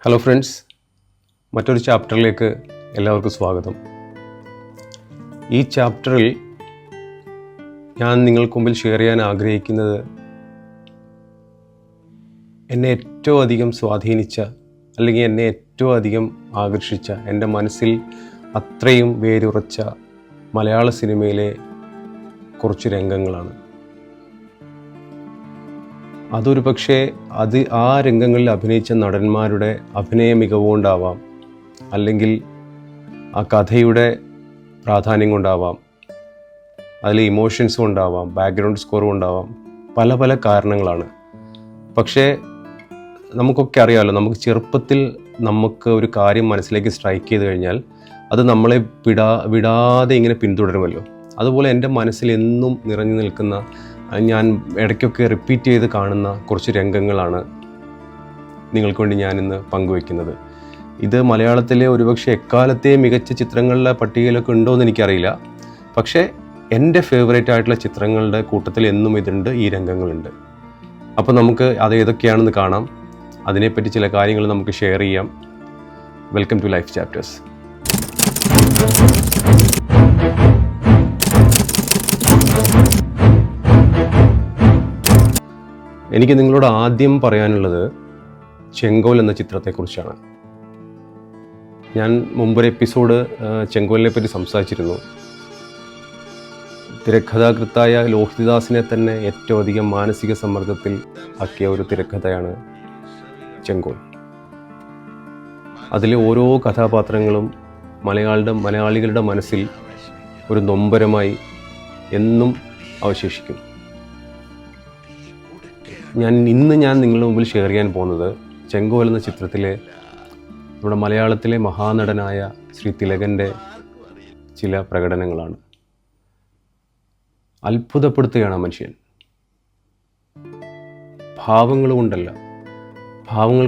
Hello friends, മറ്റൊരു ചാപ്റ്ററിലേക്ക് എല്ലാവർക്കും സ്വാഗതം. ഈ ചാപ്റ്ററിൽ ഞാൻ നിങ്ങൾക്ക് മുമ്പിൽ ഷെയർ ചെയ്യാൻ ആഗ്രഹിക്കുന്നത് എന്നെ ഏറ്റവും അധികം സ്വാധീനിച്ച അല്ലെങ്കിൽ എന്നെ ഏറ്റവും അധികം ആകർഷിച്ച, എൻ്റെ മനസ്സിൽ അത്രയും വേരുറച്ച മലയാള സിനിമയിലെ കുറച്ച് രംഗങ്ങളാണ്. അതൊരു പക്ഷേ ആ രംഗങ്ങളിൽ അഭിനയിച്ച നടന്മാരുടെ അഭിനയ മികവുകൊണ്ടാവാം, അല്ലെങ്കിൽ ആ കഥയുടെ പ്രാധാന്യം കൊണ്ടാവാം, അതിലെ ഇമോഷൻസ് കൊണ്ടാവാം, ബാക്ക്ഗ്രൗണ്ട് സ്കോർ കൊണ്ടാവാം, പല പല കാരണങ്ങളാണ്. പക്ഷേ നമുക്കൊക്കെ അറിയാമല്ലോ, നമുക്ക് ചെറുപ്പത്തിൽ നമുക്ക് ഒരു കാര്യം മനസ്സിലേക്ക് സ്ട്രൈക്ക് ചെയ്ത് കഴിഞ്ഞാൽ അത് നമ്മളെ വിടാതെ ഇങ്ങനെ പിന്തുടരുമല്ലോ. അതുപോലെ എൻ്റെ മനസ്സിൽ എന്നും നിറഞ്ഞു നിൽക്കുന്ന, ഞാൻ ഇടയ്ക്കൊക്കെ റിപ്പീറ്റ് ചെയ്ത് കാണുന്ന കുറച്ച് രംഗങ്ങളാണ് നിങ്ങൾക്ക് വേണ്ടി ഞാനിന്ന് പങ്കുവയ്ക്കുന്നത്. ഇത് മലയാളത്തിലെ ഒരുപക്ഷെ എക്കാലത്തെ മികച്ച ചിത്രങ്ങളുടെ പട്ടികയിലൊക്കെ ഉണ്ടോ എന്ന് എനിക്കറിയില്ല. പക്ഷേ എൻ്റെ ഫേവറേറ്റ് ആയിട്ടുള്ള ചിത്രങ്ങളുടെ കൂട്ടത്തിൽ എന്നും ഇതുണ്ട്, ഈ രംഗങ്ങളുണ്ട്. അപ്പോൾ നമുക്ക് അത് ഏതൊക്കെയാണെന്ന് കാണാം. അതിനെപ്പറ്റി ചില കാര്യങ്ങൾ നമുക്ക് ഷെയർ ചെയ്യാം. Welcome to life chapters. എനിക്ക് നിങ്ങളോട് ആദ്യം പറയാനുള്ളത് ചെങ്കോൽ എന്ന ചിത്രത്തെക്കുറിച്ചാണ്. ഞാൻ മുമ്പൊരു എപ്പിസോഡ് ചെങ്കോലിനെ പറ്റി സംസാരിച്ചിരുന്നു. തിരക്കഥാകൃത്തായ ലോഹിതദാസിനെ തന്നെ ഏറ്റവും അധികം മാനസിക സമ്മർദ്ദത്തിൽ ആക്കിയ ഒരു തിരക്കഥയാണ് ചെങ്കോൽ. അതിലെ ഓരോ കഥാപാത്രങ്ങളും മലയാളികളുടെ മനസ്സിൽ ഒരു നൊമ്പരമായി എന്നും അവശേഷിക്കും. ഇന്ന് ഞാൻ നിങ്ങളുടെ മുമ്പിൽ ഷെയർ ചെയ്യാൻ പോകുന്നത് ചെങ്കോൽ എന്ന ചിത്രത്തിലെ നമ്മുടെ മലയാളത്തിലെ മഹാനടനായ ശ്രീ തിലകൻ്റെ ചില പ്രകടനങ്ങളാണ്. അത്ഭുതപ്പെടുത്തുകയാണ് ആ മനുഷ്യൻ. ഭാവങ്ങൾ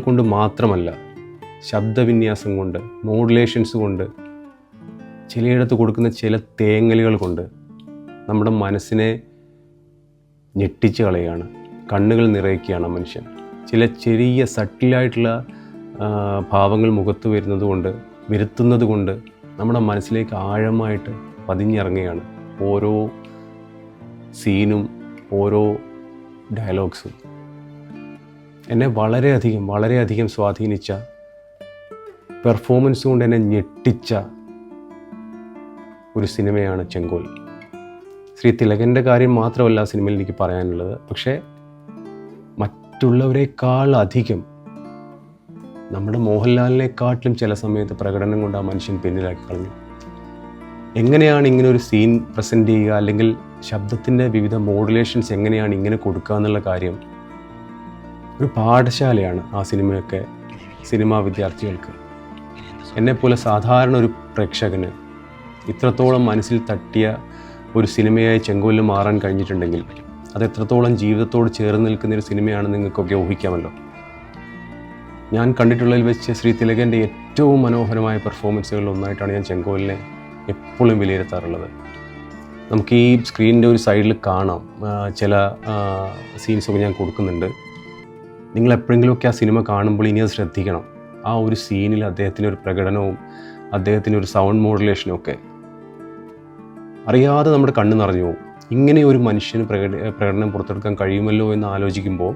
കൊണ്ട് മാത്രമല്ല, ശബ്ദവിന്യാസം കൊണ്ട്, മോഡുലേഷൻസ് കൊണ്ട്, ചിലയിടത്ത് കൊടുക്കുന്ന ചില തേങ്ങലുകൾ കൊണ്ട് നമ്മുടെ മനസ്സിനെ ഞെട്ടിച്ച് കളയുകയാണ്. കണ്ണുകൾ നിറയ്ക്കുകയാണ് മനുഷ്യൻ. ചില ചെറിയ സട്ടിലായിട്ടുള്ള ഭാവങ്ങൾ മുഖത്ത് വരുത്തുന്നത് കൊണ്ട് നമ്മുടെ മനസ്സിലേക്ക് ആഴമായിട്ട് പതിഞ്ഞിറങ്ങുകയാണ് ഓരോ സീനും, ഓരോ ഡയലോഗ്സും. എന്നെ വളരെയധികം സ്വാധീനിച്ച, പെർഫോമൻസ് കൊണ്ട് എന്നെ ഞെട്ടിച്ച ഒരു സിനിമയാണ് ചെങ്കോൽ. ശ്രീ തിലകൻ്റെ കാര്യം മാത്രമല്ല സിനിമയിൽ എനിക്ക് പറയാനുള്ളത്. പക്ഷേ മറ്റുള്ളവരെക്കാൾ അധികം, നമ്മുടെ മോഹൻലാലിനെക്കാട്ടിലും ചില സമയത്ത് പ്രകടനം കൊണ്ട് ആ മനുഷ്യൻ പിന്നിലാക്കി കളഞ്ഞു. എങ്ങനെയാണ് ഇങ്ങനെ ഒരു സീൻ പ്രസൻറ്റ് ചെയ്യുക, അല്ലെങ്കിൽ ശബ്ദത്തിൻ്റെ വിവിധ മോഡുലേഷൻസ് എങ്ങനെയാണ് ഇങ്ങനെ കൊടുക്കുക എന്നുള്ള കാര്യം ഒരു പാഠശാലയാണ് ആ സിനിമയൊക്കെ സിനിമാ വിദ്യാർത്ഥികൾക്ക്. എന്നെപ്പോലെ സാധാരണ ഒരു പ്രേക്ഷകന് ഇത്രത്തോളം മനസ്സിൽ തട്ടിയ ഒരു സിനിമയായി ചെങ്കോലിൽ മാറാൻ കഴിഞ്ഞിട്ടുണ്ടെങ്കിൽ അത് എത്രത്തോളം ജീവിതത്തോട് ചേർന്ന് നിൽക്കുന്ന ഒരു സിനിമയാണെന്ന് നിങ്ങൾക്കൊക്കെ ഊഹിക്കാമല്ലോ. ഞാൻ കണ്ടിട്ടുള്ളതിൽ വെച്ച് ശ്രീ തിലകൻ്റെ ഏറ്റവും മനോഹരമായ പെർഫോമൻസുകളിൽ ഒന്നായിട്ടാണ് ഞാൻ ചെങ്കോലിനെ എപ്പോഴും വിലയിരുത്താറുള്ളത്. നമുക്ക് ഈ സ്ക്രീനിൻ്റെ ഒരു സൈഡിൽ കാണാം, ചില സീൻസൊക്കെ ഞാൻ കൊടുക്കുന്നുണ്ട്. നിങ്ങൾ എപ്പോഴെങ്കിലുമൊക്കെ ആ സിനിമ കാണുമ്പോൾ ഇനി അത് ശ്രദ്ധിക്കണം. ആ ഒരു സീനിൽ അദ്ദേഹത്തിൻ്റെ ഒരു പ്രകടനവും അദ്ദേഹത്തിൻ്റെ ഒരു സൗണ്ട് മോഡുലേഷനും ഒക്കെ അറിയാതെ നമ്മുടെ കണ്ണ് നിറഞ്ഞു പോകും. ഇങ്ങനെ ഒരു മനുഷ്യന് പ്രകടനം പുറത്തെടുക്കാൻ കഴിയുമല്ലോ എന്ന് ആലോചിക്കുമ്പോൾ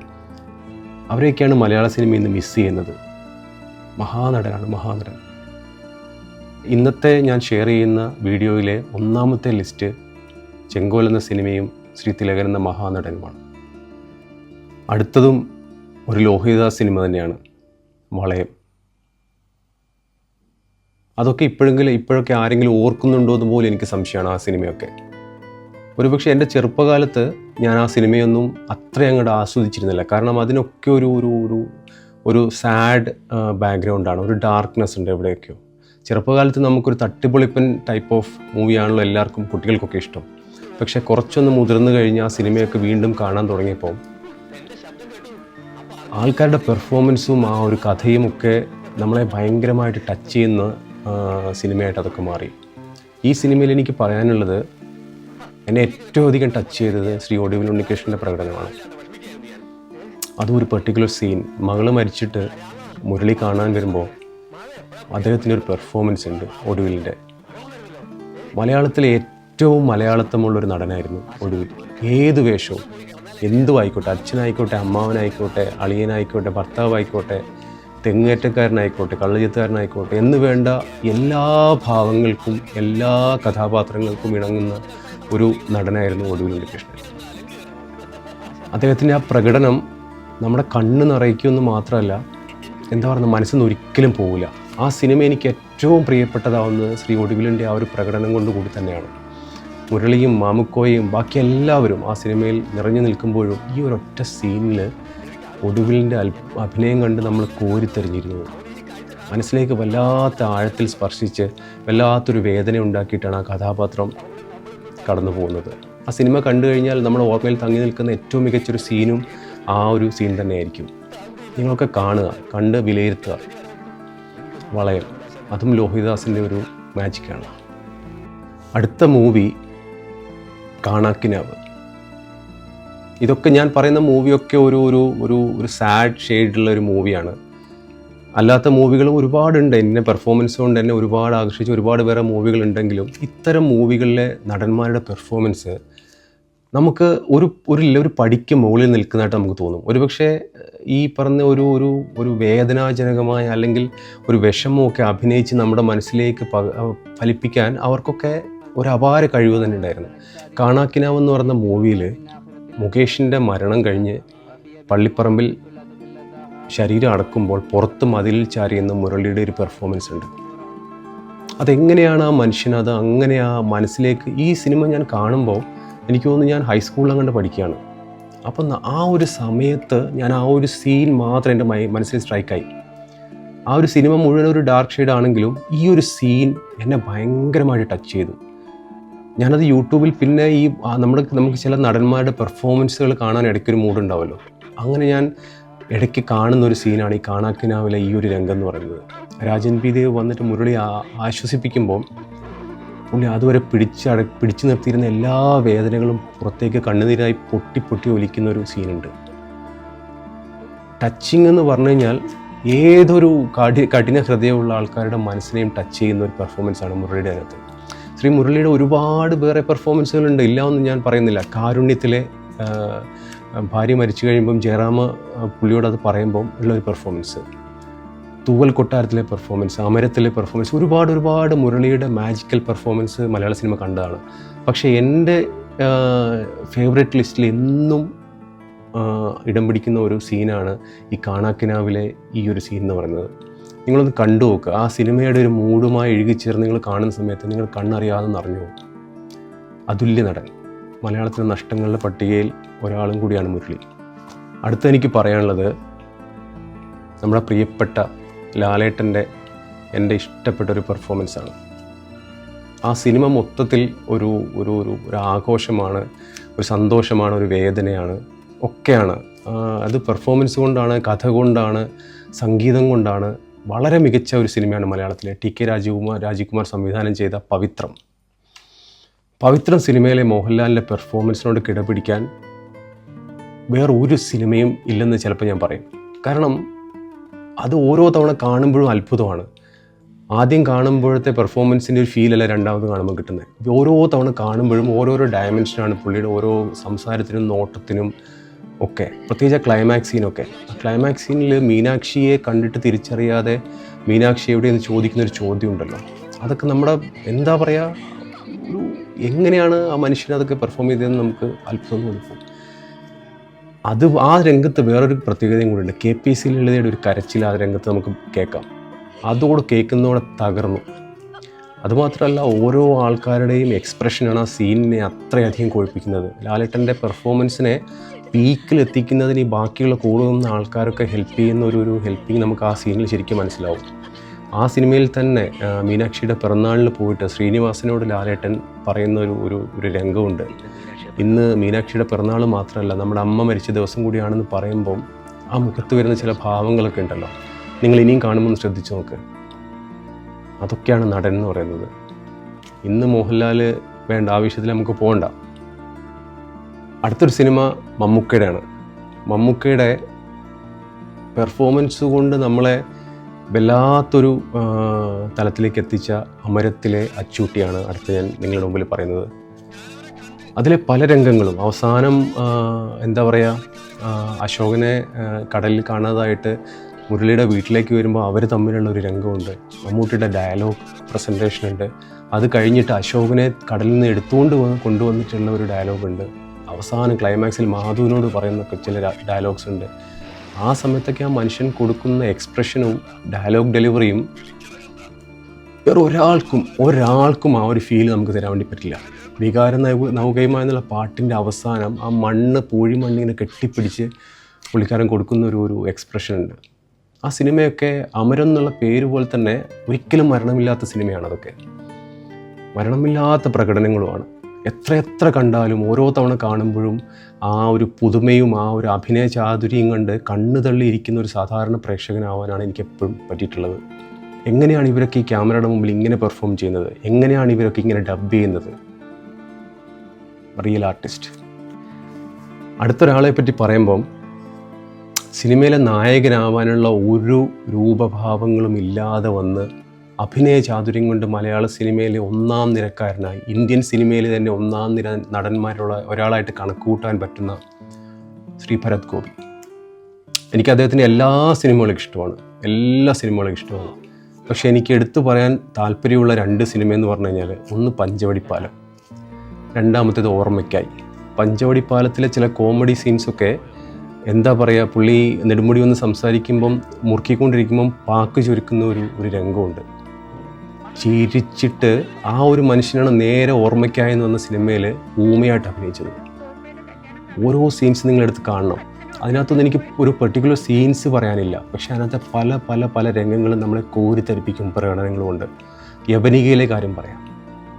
അവരെയൊക്കെയാണ് മലയാള സിനിമ ഇന്ന് മിസ് ചെയ്യുന്നത്. മഹാനടൻ. ഇന്നത്തെ ഞാൻ ഷെയർ ചെയ്യുന്ന വീഡിയോയിലെ ഒന്നാമത്തെ ലിസ്റ്റ് ചെങ്കോൽ എന്ന സിനിമയും ശ്രീ തിലകൻ എന്ന മഹാനടനുമാണ്. അടുത്തതും ഒരു ലോഹിതദാസ് സിനിമ തന്നെയാണ്, വളയം. അതൊക്കെ ഇപ്പോഴൊക്കെ ആരെങ്കിലും ഓർക്കുന്നുണ്ടോ എന്ന് പോലും എനിക്ക് സംശയമാണ് ആ സിനിമയൊക്കെ. ഒരുപക്ഷെ എൻ്റെ ചെറുപ്പകാലത്ത് ഞാൻ ആ സിനിമയൊന്നും അത്രയും അങ്ങോട്ട് ആസ്വദിച്ചിരുന്നില്ല. കാരണം അതിനൊക്കെ ഒരു സാഡ് ബാക്ക്ഗ്രൗണ്ടാണ്, ഒരു ഡാർക്ക്നെസ് ഉണ്ട് എവിടെയൊക്കെയോ. ചെറുപ്പകാലത്ത് നമുക്കൊരു തട്ടിപ്പൊളിപ്പൻ ടൈപ്പ് ഓഫ് മൂവിയാണല്ലോ എല്ലാവർക്കും, കുട്ടികൾക്കൊക്കെ ഇഷ്ടം. പക്ഷേ കുറച്ചൊന്ന് മുതിർന്നു കഴിഞ്ഞ് ആ സിനിമയൊക്കെ വീണ്ടും കാണാൻ തുടങ്ങിയപ്പോൾ ആൾക്കാരുടെ പെർഫോമൻസും ആ ഒരു കഥയും ഒക്കെ നമ്മളെ ഭയങ്കരമായിട്ട് ടച്ച് ചെയ്യുന്ന സിനിമയായിട്ട് അതൊക്കെ മാറി. ഈ സിനിമയിൽ എനിക്ക് പറയാനുള്ളത്, എന്നെ ഏറ്റവും അധികം ടച്ച് ചെയ്തത് ശ്രീ ഒടുവിൽ ഉണ്ണികൃഷ്ണൻ്റെ പ്രകടനമാണ്. അതും ഒരു പെർട്ടിക്കുലർ സീൻ, മകള് മരിച്ചിട്ട് മുരളി കാണാൻ വരുമ്പോൾ അദ്ദേഹത്തിൻ്റെ ഒരു പെർഫോമൻസ് ഉണ്ട് ഒടുവിലിൻ്റെ. മലയാളത്തിലെ ഏറ്റവും മലയാളത്വമുള്ളൊരു നടനായിരുന്നു ഒടുവിൽ. ഏത് വേഷവും എന്തും ആയിക്കോട്ടെ, അച്ഛനായിക്കോട്ടെ, അമ്മാവനായിക്കോട്ടെ, അളിയനായിക്കോട്ടെ, ഭർത്താവായിക്കോട്ടെ, തെങ്ങേറ്റക്കാരനായിക്കോട്ടെ, കള്ളചെത്തുകാരനായിക്കോട്ടെ എന്ന് വേണ്ട എല്ലാ ഭാവങ്ങൾക്കും എല്ലാ കഥാപാത്രങ്ങൾക്കും ഇണങ്ങുന്ന ഒരു നടനായിരുന്നു ഒടുവിൽ ഉണ്ണികൃഷ്ണൻ. അദ്ദേഹത്തിൻ്റെ ആ പ്രകടനം നമ്മുടെ കണ്ണ് നിറയ്ക്കുമെന്ന് മാത്രമല്ല, എന്താ പറയുക, മനസ്സിൽ നിന്ന് ഒരിക്കലും പോവില്ല. ആ സിനിമ എനിക്ക് ഏറ്റവും പ്രിയപ്പെട്ടതാവുന്നത് ശ്രീ ഒടുവിലിൻ്റെ ആ ഒരു പ്രകടനം കൊണ്ടുകൂടി തന്നെയാണ്. മുരളിയും മാമുക്കോയും ബാക്കി എല്ലാവരും ആ സിനിമയിൽ നിറഞ്ഞു നിൽക്കുമ്പോഴും ഈ ഒരൊറ്റ സീനിൽ ഒടുവിലിൻ്റെ അഭിനയം കണ്ട് നമ്മൾ കോരിത്തെറിഞ്ഞിരുന്നു. മനസ്സിലേക്ക് വല്ലാത്ത ആഴത്തിൽ സ്പർശിച്ച് വല്ലാത്തൊരു വേദന ഉണ്ടാക്കിയിട്ടാണ് ആ കഥാപാത്രം കടന്നു പോകുന്നത്. ആ സിനിമ കണ്ടു കഴിഞ്ഞാൽ നമ്മുടെ ഓർമ്മയിൽ തങ്ങി നിൽക്കുന്ന ഏറ്റവും മികച്ചൊരു സീനും ആ ഒരു സീൻ തന്നെയായിരിക്കും. നിങ്ങളൊക്കെ കാണുക, കണ്ട് വിലയിരുത്തുക. വളയം, അതും ലോഹിതദാസിൻ്റെ ഒരു മാജിക്കാണ്. അടുത്ത മൂവി കാണാക്കിനാവ്. ഇതൊക്കെ ഞാൻ പറയുന്ന മൂവിയൊക്കെ ഒരു ഒരു ഒരു ഒരു സാഡ് ഷെയ്ഡുള്ള ഒരു മൂവിയാണ്. അല്ലാത്ത മൂവികളും ഒരുപാടുണ്ട്. എന്നെ പെർഫോമൻസ് കൊണ്ട് എന്നെ ഒരുപാട് ആകർഷിച്ച ഒരുപാട് വേറെ മൂവികളുണ്ടെങ്കിലും ഇത്തരം മൂവികളിലെ നടന്മാരുടെ പെർഫോമൻസ് നമുക്ക് ഒരു പടിക്ക് മുകളിൽ നിൽക്കുന്നതായിട്ട് നമുക്ക് തോന്നും. ഒരുപക്ഷെ ഈ പറഞ്ഞ ഒരു വേദനാജനകമായ അല്ലെങ്കിൽ ഒരു വിഷമമൊക്കെ അഭിനയിച്ച് നമ്മുടെ മനസ്സിലേക്ക് ഫലിപ്പിക്കാൻ അവർക്കൊക്കെ ഒരു അപാര കഴിവ് തന്നെ ഉണ്ടായിരുന്നു. കാണാക്കിനാവ് എന്ന് പറയുന്ന മൂവിയിൽ മുകേഷിൻ്റെ മരണം കഴിഞ്ഞ് പള്ളിപ്പറമ്പിൽ ശരീരം അടക്കുമ്പോൾ പുറത്ത് മതിലിൽ ചാരിയെന്ന മുരളിയുടെ ഒരു പെർഫോമൻസ് ഉണ്ട്. അതെങ്ങനെയാണ് ആ മനുഷ്യനത് അങ്ങനെ ആ മനസ്സിലേക്ക്, ഈ സിനിമ ഞാൻ കാണുമ്പോൾ എനിക്ക് തോന്നുന്നു ഞാൻ ഹൈസ്കൂളിലും കണ്ട് പഠിക്കുകയാണ്. അപ്പം ആ ഒരു സമയത്ത് ഞാൻ ആ ഒരു സീൻ മാത്രം എൻ്റെ മനസ്സിൽ സ്ട്രൈക്കായി. ആ ഒരു സിനിമ മുഴുവൻ ഒരു ഡാർക്ക് ഷെയ്ഡ് ആണെങ്കിലും ഈ ഒരു സീൻ എന്നെ ഭയങ്കരമായിട്ട് ടച്ച് ചെയ്തു. ഞാനത് യൂട്യൂബിൽ പിന്നെ നമുക്ക് ചില നടന്മാരുടെ പെർഫോമൻസുകൾ കാണാൻ ഇടയ്ക്കൊരു മൂഡുണ്ടാവുമല്ലോ, അങ്ങനെ ഞാൻ ഇടയ്ക്ക് കാണുന്ന ഒരു സീനാണ് ഈ കാണാക്കിനാവിലെ ഈ ഒരു രംഗം എന്ന് പറയുന്നത്. രാജൻ പി ദേവ് വന്നിട്ട് മുരളി ആശ്വസിപ്പിക്കുമ്പോൾ പുള്ളി അതുവരെ പിടിച്ചു നിർത്തിയിരുന്ന എല്ലാ വേദനകളും പുറത്തേക്ക് കണ്ണുനീരായി പൊട്ടി ഒലിക്കുന്ന ഒരു സീനുണ്ട്. ടച്ചിങ് എന്ന് പറഞ്ഞു കഴിഞ്ഞാൽ ഏതൊരു കഠിന ഹൃദയമുള്ള ആൾക്കാരുടെ മനസ്സിനെയും ടച്ച് ചെയ്യുന്ന ഒരു പെർഫോമൻസാണ് മുരളിയുടെ അകത്ത്. ശ്രീ മുരളിയുടെ ഒരുപാട് വേറെ പെർഫോമൻസുകളുണ്ട്, ഇല്ല ഒന്നും ഞാൻ പറയുന്നില്ല. കാരുണ്യത്തിലെ ഭാര്യ മരിച്ചു കഴിയുമ്പം ജയറാമ പുള്ളിയോട് അത് പറയുമ്പം ഉള്ളൊരു പെർഫോമൻസ്, തൂവൽ കൊട്ടാരത്തിലെ പെർഫോമൻസ്, അമരത്തിലെ പെർഫോമൻസ്, ഒരുപാട് മുരളിയുടെ മാജിക്കൽ പെർഫോമൻസ് മലയാള സിനിമ കണ്ടതാണ്. പക്ഷേ എൻ്റെ ഫേവറേറ്റ് ലിസ്റ്റിൽ എന്നും ഇടം പിടിക്കുന്ന ഒരു സീനാണ് ഈ കാണാക്കിനാവിലെ ഈ ഒരു സീൻ എന്ന് പറയുന്നത്. നിങ്ങളൊന്ന് കണ്ടു നോക്കുക. ആ സിനിമയുടെ ഒരു മൂഡുമായി ഇഴുകിച്ചേർന്ന് നിങ്ങൾ കാണുന്ന സമയത്ത് നിങ്ങൾ കണ്ണറിയാതെ നിറഞ്ഞു പോകും. അതുല്യ നടൻ, മലയാളത്തിലെ നഷ്ടങ്ങളുടെ പട്ടികയിൽ ഒരാളും കൂടിയാണ് മുരളി. അടുത്ത എനിക്ക് പറയാനുള്ളത് നമ്മുടെ പ്രിയപ്പെട്ട ലാലേട്ടൻ്റെ എൻ്റെ ഇഷ്ടപ്പെട്ട ഒരു പെർഫോമൻസാണ്. ആ സിനിമ മൊത്തത്തിൽ ഒരു ഒരു ഒരു ആഘോഷമാണ്, ഒരു സന്തോഷമാണ്, ഒരു വേദനയാണ്, ഒക്കെയാണ്. അത് പെർഫോമൻസ് കൊണ്ടാണ്, കഥ കൊണ്ടാണ്, സംഗീതം കൊണ്ടാണ്. വളരെ മികച്ച ഒരു സിനിമയാണ് മലയാളത്തിലെ ടി.കെ. രാജീവ്കുമാർ സംവിധാനം ചെയ്ത പവിത്രം സിനിമയിലെ മോഹൻലാലിൻ്റെ പെർഫോമൻസിനോട് കിടപിടിക്കാൻ വേറൊരു സിനിമയും ഇല്ലെന്ന് ചിലപ്പോൾ ഞാൻ പറയും. കാരണം അത് ഓരോ തവണ കാണുമ്പോഴും അത്ഭുതമാണ്. ആദ്യം കാണുമ്പോഴത്തെ പെർഫോമൻസിൻ്റെ ഒരു ഫീലല്ല രണ്ടാമത് കാണുമ്പോൾ കിട്ടുന്നത്. ഓരോ തവണ കാണുമ്പോഴും ഓരോരോ ഡയമെൻഷനാണ് പുള്ളിയുടെ ഓരോ സംസാരത്തിനും നോട്ടത്തിനും ഒക്കെ. പ്രത്യേകിച്ച് ക്ലൈമാക്സ് സീനൊക്കെ. ക്ലൈമാക്സ് സീനിൽ മീനാക്ഷിയെ കണ്ടിട്ട് തിരിച്ചറിയാതെ മീനാക്ഷി എവിടെയെന്ന് ചോദിക്കുന്നൊരു ചോദ്യം ഉണ്ടല്ലോ, അതൊക്കെ നമ്മുടെ എന്താ പറയുക, എങ്ങനെയാണ് ആ മനുഷ്യൻ അതൊക്കെ പെർഫോം ചെയ്തതെന്ന് നമുക്ക് അത്ഭുതം തോന്നിപ്പോകും. ആ രംഗത്ത് വേറൊരു പ്രത്യേകതയും കൂടിയുണ്ട്. KPC ലളിതയുടെ ഒരു കരച്ചിൽ ആ രംഗത്ത് നമുക്ക് കേൾക്കാം. അതോടെ കേൾക്കുന്നതോടെ തകർന്നു. അതുമാത്രമല്ല, ഓരോ ആൾക്കാരുടെയും എക്സ്പ്രഷനാണ് ആ സീനിനെ അത്രയധികം കൊഴിപ്പിക്കുന്നത്. ലാലേട്ടൻ്റെ പെർഫോമൻസിനെ പീക്കിലെത്തിക്കുന്നതിന് ഈ ബാക്കിയുള്ള കൂടുന്ന ആൾക്കാരൊക്കെ ഹെൽപ്പ് ചെയ്യുന്ന ഒരു ഹെൽപ്പിങ് നമുക്ക് ആ സീനിൽ ശരിക്കും മനസ്സിലാവും. ആ സിനിമയിൽ തന്നെ മീനാക്ഷിയുടെ പിറന്നാളിന് പോയിട്ട് ശ്രീനിവാസനോട് ലാലേട്ടൻ പറയുന്ന ഒരു രംഗമുണ്ട്. ഇന്ന് മീനാക്ഷിയുടെ പിറന്നാൾ മാത്രമല്ല, നമ്മുടെ അമ്മ മരിച്ച ദിവസം കൂടിയാണെന്ന് പറയുമ്പം ആ മുഖത്ത് വരുന്ന ചില ഭാവങ്ങളൊക്കെ ഉണ്ടല്ലോ, നിങ്ങൾ ഇനിയും കാണുമ്പോൾ ശ്രദ്ധിച്ചു നോക്ക്. അതൊക്കെയാണ് നടൻ എന്ന് പറയുന്നത്. ഇന്ന് മോഹൻലാൽ വേണ്ട, ആവശ്യത്തിൽ നമുക്ക് പോകണ്ട. അടുത്തൊരു സിനിമ മമ്മൂക്കയുടെയാണ്. മമ്മൂക്കയുടെ പെർഫോമൻസ് കൊണ്ട് നമ്മളെ വല്ലാത്തൊരു തലത്തിലേക്ക് എത്തിച്ച അമരത്തിലെ അച്ചൂട്ടിയാണ് അടുത്ത് ഞാൻ നിങ്ങളുടെ മുമ്പിൽ പറയുന്നത്. അതിലെ പല രംഗങ്ങളും അവസാനം എന്താ പറയുക, അശോകനെ കടലിൽ കാണാതായിട്ട് മുരളിയുടെ വീട്ടിലേക്ക് വരുമ്പോൾ അവർ തമ്മിലുള്ള ഒരു രംഗമുണ്ട്. മമ്മൂട്ടിയുടെ ഡയലോഗ് പ്രസൻറ്റേഷൻ ഉണ്ട്. അത് കഴിഞ്ഞിട്ട് അശോകനെ കടലിൽ നിന്ന് എടുത്തുകൊണ്ട് കൊണ്ടുവന്നിട്ടുള്ള ഒരു ഡയലോഗുണ്ട്. അവസാനം ക്ലൈമാക്സിൽ മാധുവിനോട് പറയുന്ന ചില ഡയലോഗ്സ് ഉണ്ട്. ആ സമയത്തൊക്കെ ആ മനുഷ്യൻ കൊടുക്കുന്ന എക്സ്പ്രഷനും ഡയലോഗ് ഡെലിവറിയും വേറെ ഒരാൾക്കും ആ ഒരു ഫീൽ നമുക്ക് തരാൻ വേണ്ടി പറ്റില്ല. വികാരം നൗകയുമ എന്നുള്ള പാട്ടിൻ്റെ അവസാനം ആ പൂഴിമണ്ണിങ്ങനെ കെട്ടിപ്പിടിച്ച് പുള്ളിക്കാരൻ കൊടുക്കുന്ന ഒരു എക്സ്പ്രഷൻ ഉണ്ട്. ആ സിനിമയൊക്കെ അമരം എന്നുള്ള പേര് പോലെ തന്നെ ഒരിക്കലും മരണമില്ലാത്ത സിനിമയാണ്. അതൊക്കെ മരണമില്ലാത്ത പ്രകടനങ്ങളുമാണ്. എത്ര കണ്ടാലും ഓരോ തവണ കാണുമ്പോഴും ആ ഒരു പുതുമയും ആ ഒരു അഭിനയ ചാതുര്യം കണ്ട് കണ്ണു തള്ളിയിരിക്കുന്ന ഒരു സാധാരണ പ്രേക്ഷകനാവാനാണ് എനിക്ക് എപ്പോഴും പറ്റിയിട്ടുള്ളത്. എങ്ങനെയാണ് ഇവരൊക്കെ ഈ ക്യാമറയുടെ മുമ്പിൽ ഇങ്ങനെ പെർഫോം ചെയ്യുന്നത്? എങ്ങനെയാണ് ഇവരൊക്കെ ഇങ്ങനെ ഡബ് ചെയ്യുന്നത്? Real artist. അടുത്തൊരാളെ പറ്റി പറയുമ്പം സിനിമയിലെ നായകനാവാനുള്ള ഒരു രൂപഭാവങ്ങളും ഇല്ലാതെ വന്ന് അഭിനയ ചാതുര്യം കൊണ്ട് മലയാള സിനിമയിലെ ഒന്നാം നിരക്കാരനായി, ഇന്ത്യൻ സിനിമയിൽ തന്നെ ഒന്നാം നിര നടന്മാരുള്ള ഒരാളായിട്ട് കണക്കുകൂട്ടാൻ പറ്റുന്ന ശ്രീ ഭരത് ഗോപി. എനിക്ക് അദ്ദേഹത്തിൻ്റെ എല്ലാ സിനിമകളും ഇഷ്ടമാണ്. പക്ഷേ എനിക്ക് എടുത്തു പറയാൻ താല്പര്യമുള്ള 2 സിനിമയെന്ന് പറഞ്ഞു കഴിഞ്ഞാൽ, ഒന്ന് പഞ്ചവടിപ്പാലം, രണ്ടാമത്തേത് ഓർമ്മയ്ക്കായി. പഞ്ചവടിപ്പാലത്തിലെ ചില കോമഡി സീൻസൊക്കെ എന്താ പറയുക, പുള്ളി നെടുമുടി വന്ന് സംസാരിക്കുമ്പം മുറുക്കിക്കൊണ്ടിരിക്കുമ്പം പാക്ക് ചുരുക്കുന്ന ഒരു രംഗമുണ്ട്. ചിരിച്ചിട്ട് ആ ഒരു മനുഷ്യനാണ് നേരെ ഓർമ്മയ്ക്കായി എന്ന് വന്ന സിനിമയിൽ ഊമയായിട്ട് അഭിനയിച്ചത്. ഓരോ സീൻസ് നിങ്ങളെടുത്ത് കാണണം. അതിനകത്തൊന്നും എനിക്ക് ഒരു പെർട്ടിക്കുലർ സീൻസ് പറയാനില്ല, പക്ഷേ അതിനകത്തെ പല രംഗങ്ങളും നമ്മളെ കോരിത്തരിപ്പിക്കും പ്രകടനങ്ങളുമുണ്ട്. യവനികയിലെ കാര്യം പറയാം.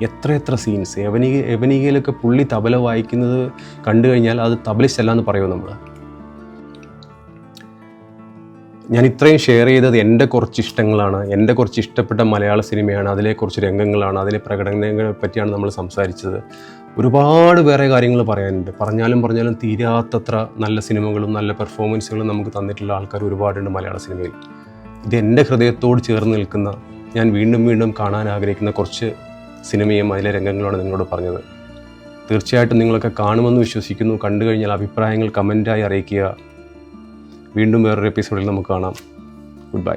എത്ര സീൻസ് യവനികയിലൊക്കെ പുള്ളി തബല വായിക്കുന്നത് കണ്ടു കഴിഞ്ഞാൽ അത് തബലിസ്റ്റ് അല്ല എന്ന് പറയുമോ നമ്മൾ. ഞാൻ ഇത്രയും ഷെയർ ചെയ്തത് എൻ്റെ കുറച്ച് ഇഷ്ടങ്ങളാണ്, എൻ്റെ കുറച്ച് ഇഷ്ടപ്പെട്ട മലയാള സിനിമയാണ്, അതിലെ കുറച്ച് രംഗങ്ങളാണ്, അതിലെ പ്രകടനങ്ങളെ പറ്റിയാണ് നമ്മൾ സംസാരിച്ചത്. ഒരുപാട് വേറെ കാര്യങ്ങൾ പറയാനുണ്ട്. പറഞ്ഞാലും തീരാത്തത്ര നല്ല സിനിമകളും നല്ല പെർഫോമൻസുകളും നമുക്ക് തന്നിട്ടുള്ള ആൾക്കാർ ഒരുപാടുണ്ട് മലയാള സിനിമയിൽ. ഇത് എൻ്റെ ഹൃദയത്തോട് ചേർന്ന് നിൽക്കുന്ന, ഞാൻ വീണ്ടും കാണാൻ ആഗ്രഹിക്കുന്ന കുറച്ച് സിനിമയും അതിലെ രംഗങ്ങളാണ് നിങ്ങളോട് പറഞ്ഞത്. തീർച്ചയായിട്ടും നിങ്ങളൊക്കെ കാണുമെന്ന് വിശ്വസിക്കുന്നു. കണ്ടു കഴിഞ്ഞാൽ അഭിപ്രായങ്ങൾ കമൻറ്റായി അറിയിക്കുക. വീണ്ടും വേറൊരു എപ്പിസോഡിൽ നമുക്ക് കാണാം. Good bye.